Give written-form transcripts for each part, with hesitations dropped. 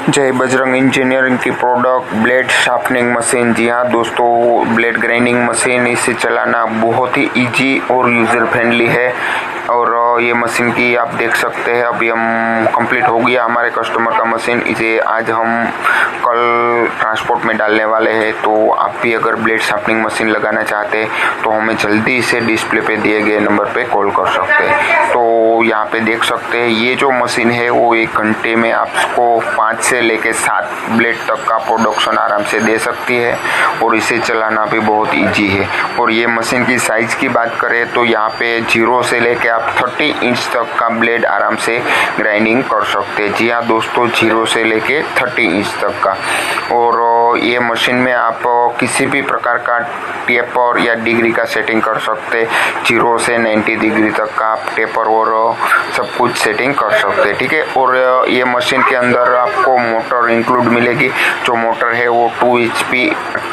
जय बजरंग इंजीनियरिंग की product blade sharpening machine. जी हाँ दोस्तों, ब्लेड ग्राइंडिंग मशीन, इसे चलाना बहुत ही इजी और यूज़र फ्रेंडली है। और ये मशीन की आप देख सकते हैं, अभी हम कंप्लीट हो गया हमारे कस्टमर का मशीन। इसे आज हम कल ट्रांसपोर्ट में डालने वाले हैं। तो आप भी अगर ब्लेड शार्पनिंग मशीन लगाना चाहते हैं तो हमें जल्दी से डिस्प्ले पे दिए गए नंबर पे कॉल कर सकते हैं। तो यहाँ पे देख सकते हैं, ये जो मशीन है वो 1 घंटे में आपको 5 से लेके 7 ब्लेड तक का प्रोडक्शन आराम से दे सकती है। और इसे चलाना भी बहुत इजी है। और ये मशीन की साइज़ की बात करें तो यहाँ पे 0 से लेके आप 30 इंच तक का ब्लेड आराम से ग्राइंडिंग कर सकते हैं। जी हाँ दोस्तों, 0 से लेके 30 इंच तक का। और ये मशीन में आप किसी भी प्रकार का टेपर या डिग्री का सेटिंग कर सकते हैं। 0 से 90 डिग्री तक का आप टेपर और सब कुछ सेटिंग कर सकते हैं, ठीक है। और ये मशीन के अंदर आपको मोटर इंक्लूड मिलेगी। जो मोटर है वो 2 HP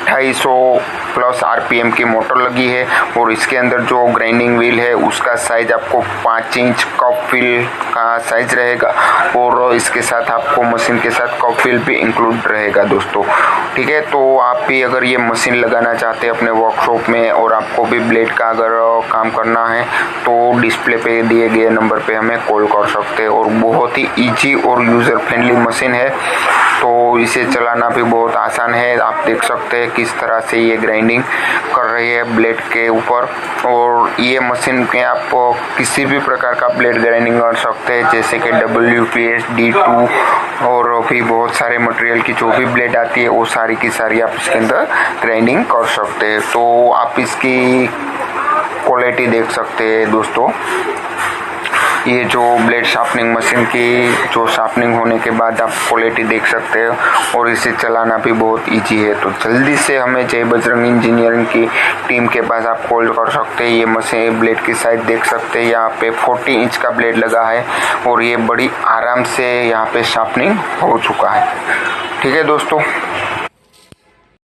2800 प्लस RPM की मोटर लगी है। और इसके अंदर जो ग्राइंडिंग व्हील है उसका साइज आपको 5 इंच कप व्हील का साइज रहेगा। और इसके साथ आपको मशीन के साथ कप व्हील भी इंक्लूड रहेगा दोस्तों, ठीक है। तो आप भी अगर ये मशीन लगाना चाहते हैं अपने वर्कशॉप में और आपको भी ब्लेड का अगर काम करना है तो डिस्प्ले पे दिए गए नंबर पे हमें कॉल कर सकते हैं। और बहुत ही इजी और यूज़र फ्रेंडली मशीन है, तो इसे चलाना भी बहुत आसान है। आप देख सकते हैं किस तरह से ये ग्राइंडिंग कर रही है ब्लेड के ऊपर। और ये मशीन में आप किसी भी प्रकार का ब्लेड ग्राइंडिंग कर सकते हैं, जैसे कि WPS D2 और भी बहुत सारे मटेरियल की जो भी ब्लेड आती है वो सारी की सारी आप इसके अंदर ग्राइंडिंग कर सकते हैं। तो आप इसकी क्वालिटी देख सकते हैं दोस्तों। ये जो ब्लेड शार्पनिंग मशीन की जो शार्पनिंग होने के बाद आप क्वालिटी देख सकते हो। और इसे चलाना भी बहुत इजी है। तो जल्दी से हमें जय बजरंग इंजीनियरिंग की टीम के पास आप कॉल कर सकते हैं। ये मशीन ब्लेड की साइज देख सकते हैं, यहाँ पे 40 इंच का ब्लेड लगा है और ये बड़ी आराम से यहाँ पे शार्पनिंग हो चुका है, ठीक है दोस्तों।